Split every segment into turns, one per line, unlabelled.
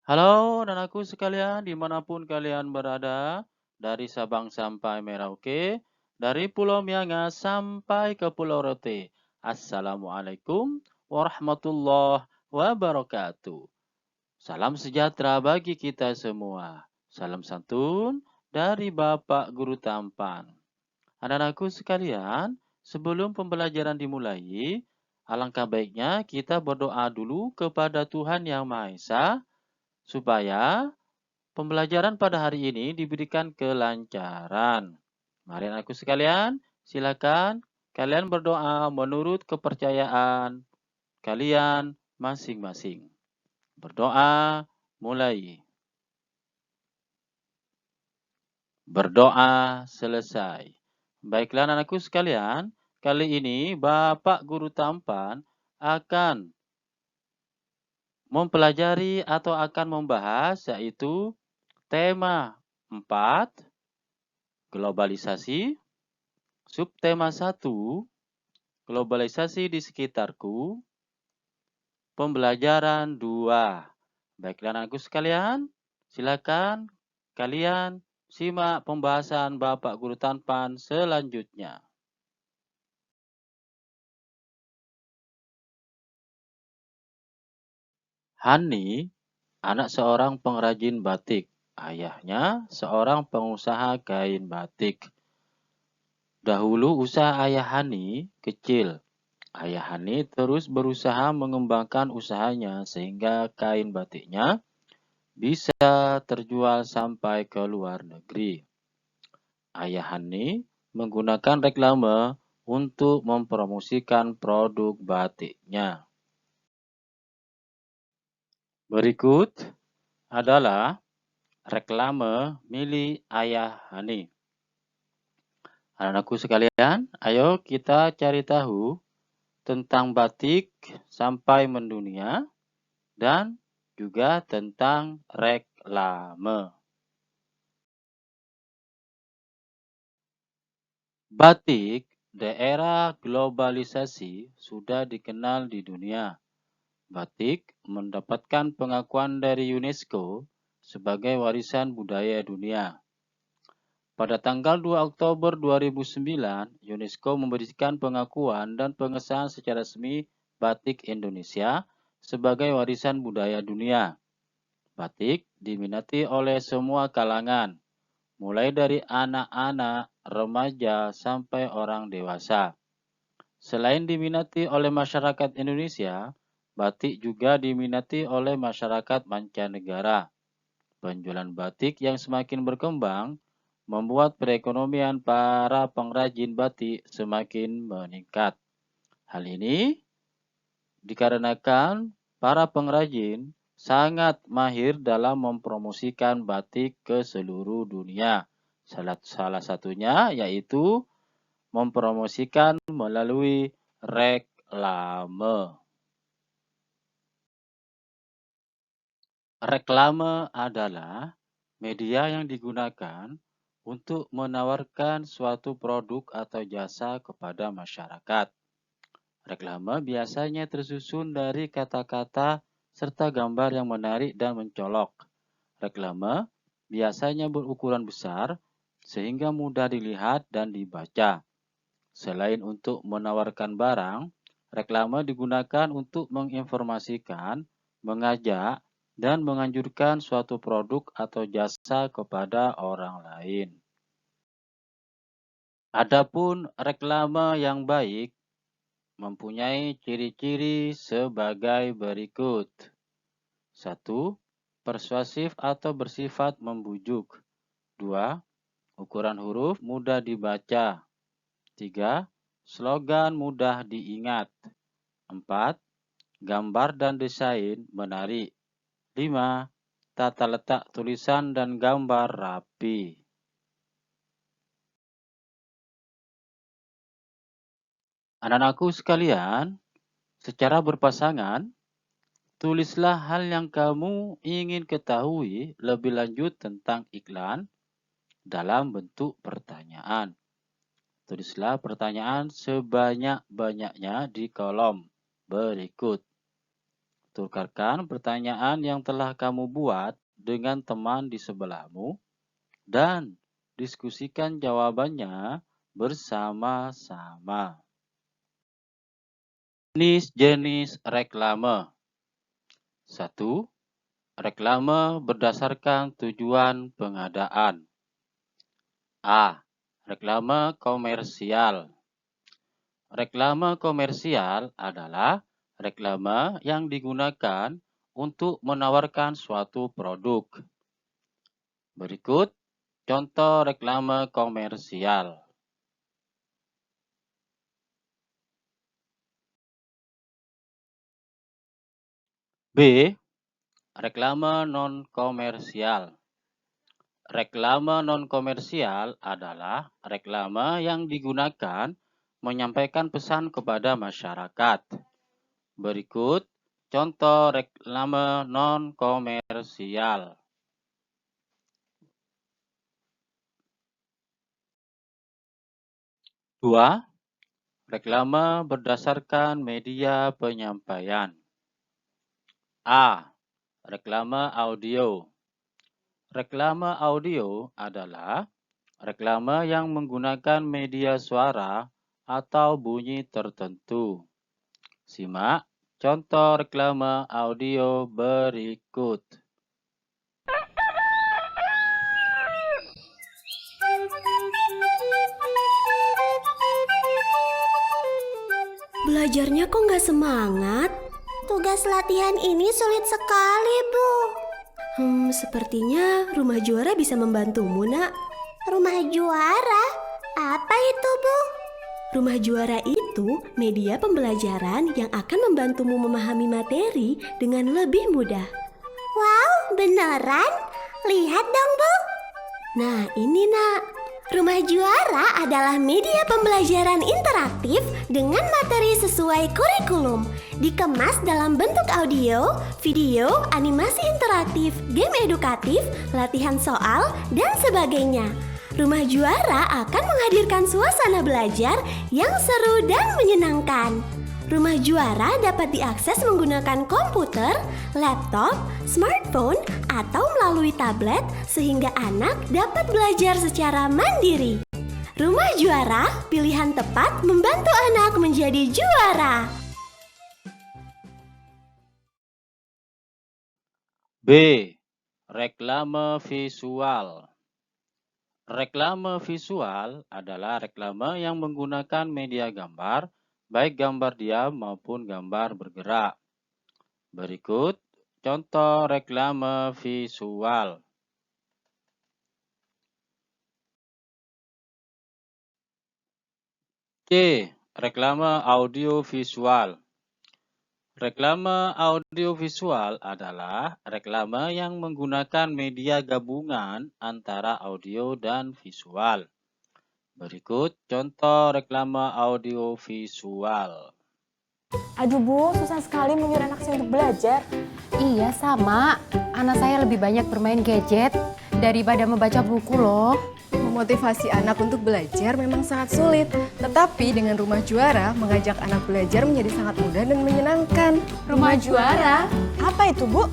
Halo anakku sekalian, dimanapun kalian berada, dari Sabang sampai Merauke, dari Pulau Miangas sampai ke Pulau Rote. Assalamualaikum warahmatullahi wabarakatuh. Salam sejahtera bagi kita semua. Salam santun dari Bapak Guru Tampan. Anak-anakku sekalian, sebelum pembelajaran dimulai, alangkah baiknya kita berdoa dulu kepada Tuhan Yang Maha Esa supaya pembelajaran pada hari ini diberikan kelancaran. Mari anakku sekalian, silakan kalian berdoa menurut kepercayaan kalian masing-masing. Berdoa mulai. Berdoa selesai. Baiklah anakku sekalian, kali ini Bapak Guru Tampan akan mempelajari atau akan membahas yaitu tema 4, globalisasi. Subtema 1, globalisasi di sekitarku. Pembelajaran 2. Baiklah anakku sekalian, silakan kalian simak pembahasan Bapak Guru Tampan selanjutnya. Hani, anak seorang pengrajin batik. Ayahnya seorang pengusaha kain batik. Dahulu usaha ayah Hani kecil. Ayah Hani terus berusaha mengembangkan usahanya sehingga kain batiknya bisa terjual sampai ke luar negeri. Ayah Hani menggunakan reklame untuk mempromosikan produk batiknya. Berikut adalah reklame milik Ayah Hani. Anak-anakku sekalian, ayo kita cari tahu tentang batik sampai mendunia dan juga tentang reklame. Batik, daerah globalisasi, sudah dikenal di dunia. Batik mendapatkan pengakuan dari UNESCO sebagai warisan budaya dunia. Pada tanggal 2 Oktober 2009, UNESCO memberikan pengakuan dan pengesahan secara resmi batik Indonesia sebagai warisan budaya dunia. Batik diminati oleh semua kalangan, mulai dari anak-anak, remaja, sampai orang dewasa. Selain diminati oleh masyarakat Indonesia, batik juga diminati oleh masyarakat mancanegara. Penjualan batik yang semakin berkembang membuat perekonomian para pengrajin batik semakin meningkat. Hal ini dikarenakan para pengrajin sangat mahir dalam mempromosikan batik ke seluruh dunia. Salah satunya yaitu mempromosikan melalui reklame. Reklame adalah media yang digunakan untuk menawarkan suatu produk atau jasa kepada masyarakat. Reklame biasanya tersusun dari kata-kata serta gambar yang menarik dan mencolok. Reklame biasanya berukuran besar sehingga mudah dilihat dan dibaca. Selain untuk menawarkan barang, reklame digunakan untuk menginformasikan, mengajak, dan menganjurkan suatu produk atau jasa kepada orang lain. Adapun reklame yang baik mempunyai ciri-ciri sebagai berikut. 1. Persuasif atau bersifat membujuk. 2. Ukuran huruf mudah dibaca. 3. Slogan mudah diingat. 4. Gambar dan desain menarik. 5. Tata letak tulisan dan gambar rapi. Anak-anakku sekalian, secara berpasangan, tulislah hal yang kamu ingin ketahui lebih lanjut tentang iklan dalam bentuk pertanyaan. Tulislah pertanyaan sebanyak-banyaknya di kolom berikut. tukarkan pertanyaan yang telah kamu buat dengan teman di sebelahmu dan diskusikan jawabannya bersama-sama. Jenis-jenis reklame. 1. Reklame berdasarkan tujuan pengadaan. A. Reklame komersial. Reklame komersial adalah reklame yang digunakan untuk menawarkan suatu produk. Berikut contoh reklame komersial. B. Reklame non-komersial. Reklame non-komersial adalah reklame yang digunakan menyampaikan pesan kepada masyarakat. Berikut contoh reklame non-komersial. 2. Reklame berdasarkan media penyampaian. A. Reklame audio. Reklame audio adalah reklame yang menggunakan media suara atau bunyi tertentu. Simak contoh reklame audio berikut.
Belajarnya kok nggak semangat?
Tugas latihan ini sulit sekali, Bu.
Sepertinya rumah juara bisa membantumu, Nak.
Rumah juara? Apa itu, Bu?
Rumah juara itu media pembelajaran yang akan membantumu memahami materi dengan lebih mudah.
Wow, beneran? Lihat dong, Bu.
Nah, ini, Nak.
Rumah Juara adalah media pembelajaran interaktif dengan materi sesuai kurikulum, dikemas dalam bentuk audio, video, animasi interaktif, game edukatif, latihan soal, dan sebagainya. Rumah Juara akan menghadirkan suasana belajar yang seru dan menyenangkan. Rumah Juara dapat diakses menggunakan komputer, laptop, smartphone, atau melalui tablet sehingga anak dapat belajar secara mandiri. Rumah Juara, pilihan tepat membantu anak menjadi juara.
B. Reklame visual. Reklame visual adalah reklame yang menggunakan media gambar, baik gambar diam maupun gambar bergerak. Berikut contoh reklame visual. C. Reklame audiovisual. Reklame audiovisual adalah reklame yang menggunakan media gabungan antara audio dan visual. Berikut contoh reklame audiovisual.
Aduh Bu, susah sekali menyuruh anak saya untuk belajar.
Iya sama, anak saya lebih banyak bermain gadget daripada membaca buku loh.
Memotivasi anak untuk belajar memang sangat sulit, tetapi dengan Rumah Juara mengajak anak belajar menjadi sangat mudah dan menyenangkan.
Rumah Juara? Apa itu Bu?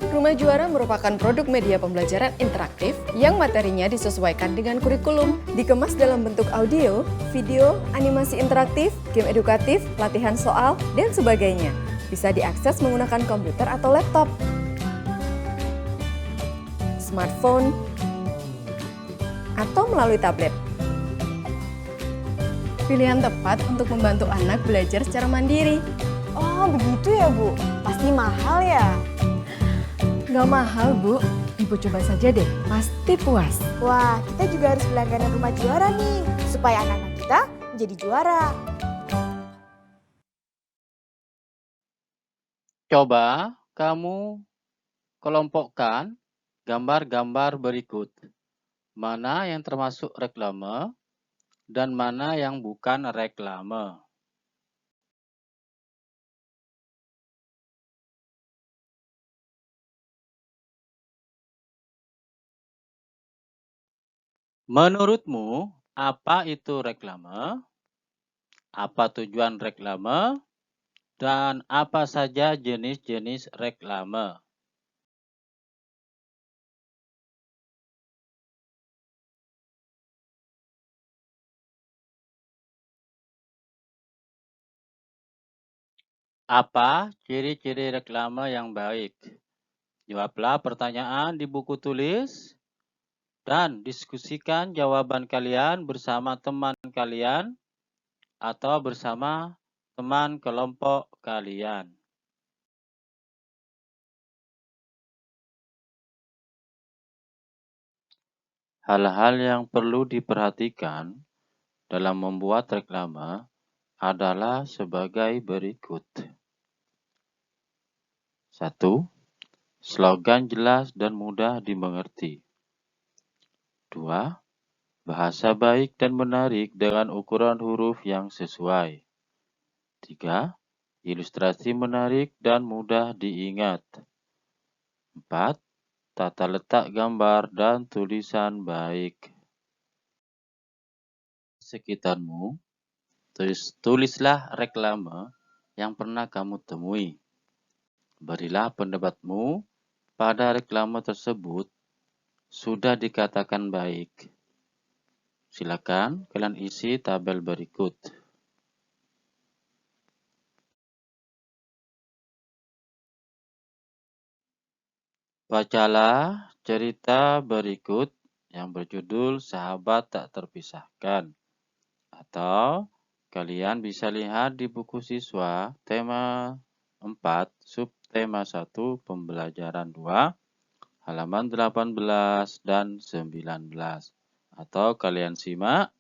Rumah Juara merupakan produk media pembelajaran interaktif yang materinya disesuaikan dengan kurikulum, dikemas dalam bentuk audio, video, animasi interaktif, game edukatif, latihan soal, dan sebagainya. Bisa diakses menggunakan komputer atau laptop, smartphone, atau melalui tablet. Pilihan tepat untuk membantu anak belajar secara mandiri.
Oh begitu ya Bu, pasti mahal ya?
Nggak mahal, Bu. Ibu coba saja deh, pasti puas.
Wah, kita juga harus berlangganan Rumah Juara nih, supaya anak-anak kita menjadi juara.
Coba kamu kelompokkan gambar-gambar berikut. Mana yang termasuk reklame dan mana yang bukan reklame. Menurutmu, apa itu reklame? Apa tujuan reklame? Dan apa saja jenis-jenis reklame? Apa ciri-ciri reklame yang baik? Jawablah pertanyaan di buku tulis dan diskusikan jawaban kalian bersama teman kalian atau bersama teman kelompok kalian. Hal-hal yang perlu diperhatikan dalam membuat reklame adalah sebagai berikut. 1. Slogan jelas dan mudah dimengerti. 2. Bahasa baik dan menarik dengan ukuran huruf yang sesuai. 3. Ilustrasi menarik dan mudah diingat. 4. Tata letak gambar dan tulisan baik. Sekitarmu, tulislah reklame yang pernah kamu temui. Berilah pendapatmu pada reklame tersebut sudah dikatakan baik. Silakan kalian isi tabel berikut. Bacalah cerita berikut yang berjudul Sahabat Tak Terpisahkan. Atau kalian bisa lihat di buku siswa tema 4, subtema 1, pembelajaran 2, halaman 18 dan 19. Atau kalian simak,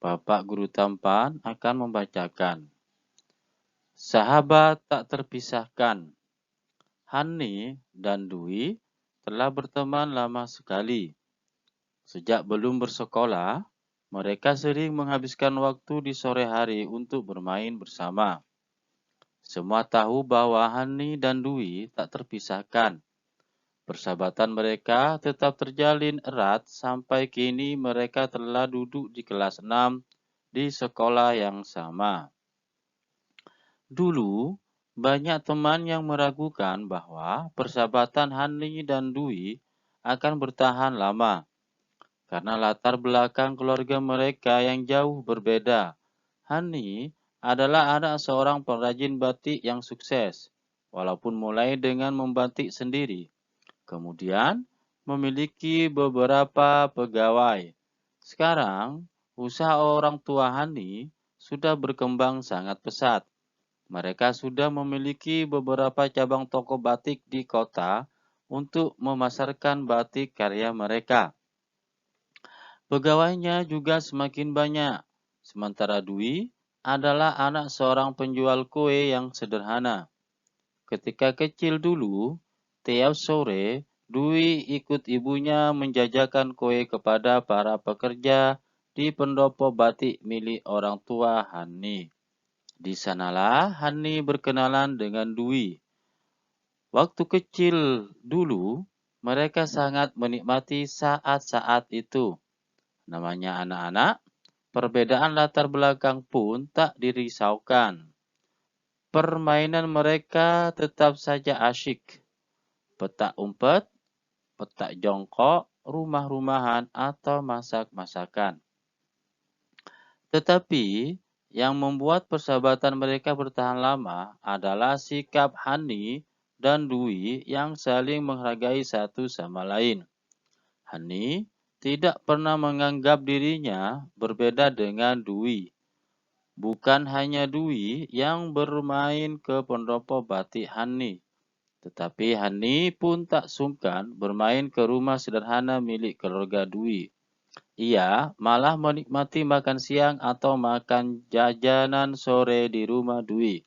Bapak Guru Tampan akan membacakan. Sahabat tak terpisahkan. Hani dan Dwi telah berteman lama sekali. Sejak belum bersekolah, mereka sering menghabiskan waktu di sore hari untuk bermain bersama. Semua tahu bahwa Hani dan Dwi tak terpisahkan. Persahabatan mereka tetap terjalin erat sampai kini mereka telah duduk di kelas 6 di sekolah yang sama. Dulu, banyak teman yang meragukan bahwa persahabatan Hani dan Dwi akan bertahan lama. Karena latar belakang keluarga mereka yang jauh berbeda. Hani adalah anak seorang pengrajin batik yang sukses, walaupun mulai dengan membatik sendiri. Kemudian, memiliki beberapa pegawai. Sekarang, usaha orang tua Hani sudah berkembang sangat pesat. Mereka sudah memiliki beberapa cabang toko batik di kota untuk memasarkan batik karya mereka. Pegawainya juga semakin banyak, sementara Dwi adalah anak seorang penjual kue yang sederhana. Ketika kecil dulu, tiap sore Dwi ikut ibunya menjajakan kue kepada para pekerja di pendopo batik milik orang tua Hani. Di sanalah Hani berkenalan dengan Dwi. Waktu kecil dulu, mereka sangat menikmati saat-saat itu. Namanya anak-anak, perbedaan latar belakang pun tak dirisaukan. Permainan mereka tetap saja asyik. Petak umpet, petak jongkok, rumah-rumahan, atau masak-masakan. Tetapi, yang membuat persahabatan mereka bertahan lama adalah sikap Hani dan Dwi yang saling menghargai satu sama lain. Hani tidak pernah menganggap dirinya berbeda dengan Dwi. Bukan hanya Dwi yang bermain ke pendopo batik Hani, tetapi Hani pun tak sungkan bermain ke rumah sederhana milik keluarga Dwi. Ia malah menikmati makan siang atau makan jajanan sore di rumah Dwi.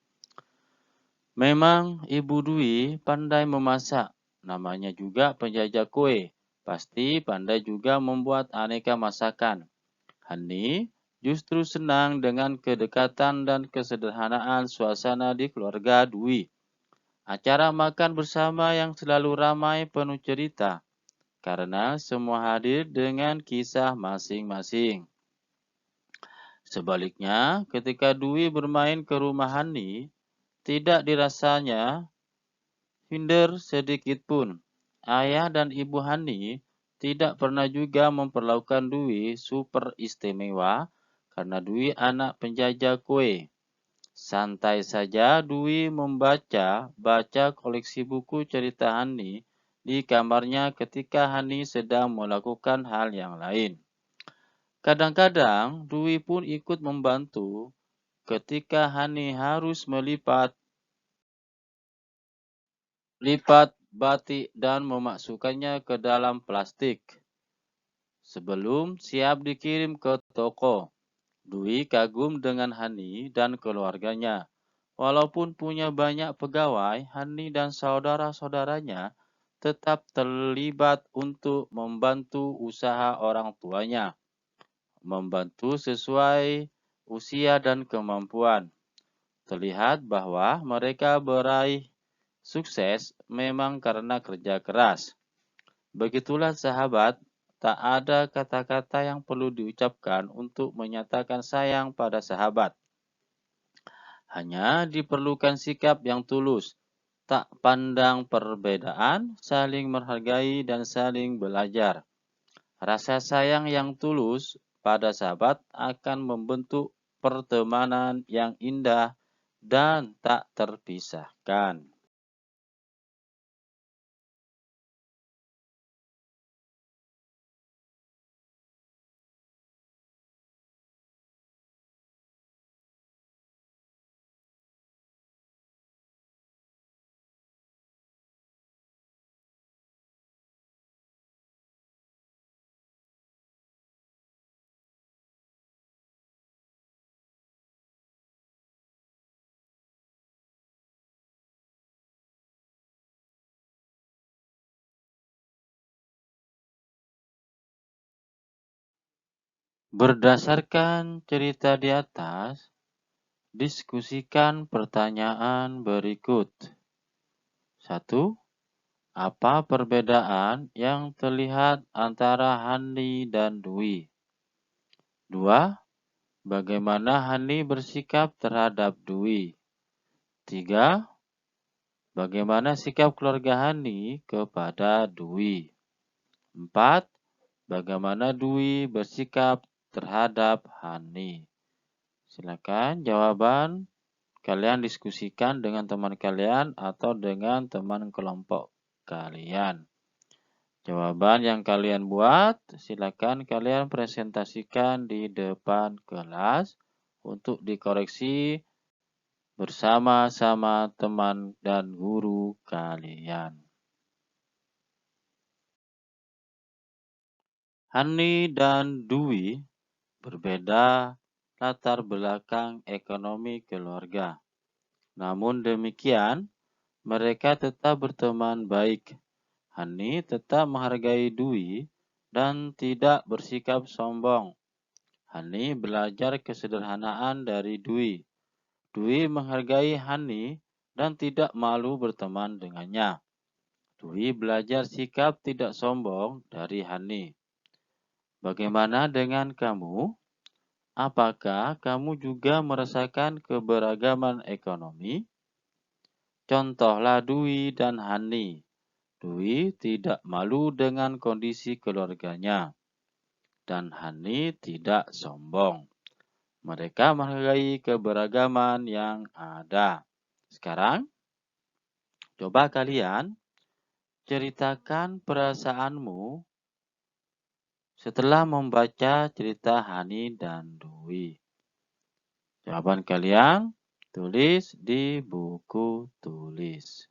Memang Ibu Dwi pandai memasak, namanya juga penjajah kue. Pasti pandai juga membuat aneka masakan. Hani justru senang dengan kedekatan dan kesederhanaan suasana di keluarga Dwi. Acara makan bersama yang selalu ramai penuh cerita, karena semua hadir dengan kisah masing-masing. Sebaliknya, ketika Dwi bermain ke rumah Hani, tidak dirasanya hinder sedikit pun. Ayah dan ibu Hani tidak pernah juga memperlakukan Dwi super istimewa karena Dwi anak penjajah kue. Santai saja Dwi baca koleksi buku cerita Hani di kamarnya ketika Hani sedang melakukan hal yang lain. Kadang-kadang Dwi pun ikut membantu ketika Hani harus lipat batik dan memasukkannya ke dalam plastik sebelum siap dikirim ke toko. Dwi kagum dengan Hani dan keluarganya. Walaupun punya banyak pegawai, Hani dan saudara-saudaranya tetap terlibat untuk membantu usaha orang tuanya, membantu sesuai usia dan kemampuan. Terlihat bahwa mereka meraih sukses memang karena kerja keras. Begitulah sahabat, tak ada kata-kata yang perlu diucapkan untuk menyatakan sayang pada sahabat. Hanya diperlukan sikap yang tulus, tak pandang perbedaan, saling menghargai dan saling belajar. Rasa sayang yang tulus pada sahabat akan membentuk pertemanan yang indah dan tak terpisahkan. Berdasarkan cerita di atas, diskusikan pertanyaan berikut. 1. Apa perbedaan yang terlihat antara Hani dan Dwi? 2. Bagaimana Hani bersikap terhadap Dwi? 3. Bagaimana sikap keluarga Hani kepada Dwi? 4. Bagaimana Dwi bersikap terhadap Hani? Silakan jawaban kalian diskusikan dengan teman kalian atau dengan teman kelompok kalian. Jawaban yang kalian buat, silakan kalian presentasikan di depan kelas untuk dikoreksi bersama-sama teman dan guru kalian. Hani dan Dwi berbeda latar belakang ekonomi keluarga. Namun demikian, mereka tetap berteman baik. Hani tetap menghargai Dwi dan tidak bersikap sombong. Hani belajar kesederhanaan dari Dwi. Dwi menghargai Hani dan tidak malu berteman dengannya. Dwi belajar sikap tidak sombong dari Hani. Bagaimana dengan kamu? Apakah kamu juga merasakan keberagaman ekonomi? Contohlah Dwi dan Hani. Dwi tidak malu dengan kondisi keluarganya, dan Hani tidak sombong. Mereka menghargai keberagaman yang ada. Sekarang, coba kalian ceritakan perasaanmu setelah membaca cerita Hani dan Dwi. Jawaban kalian tulis di buku tulis.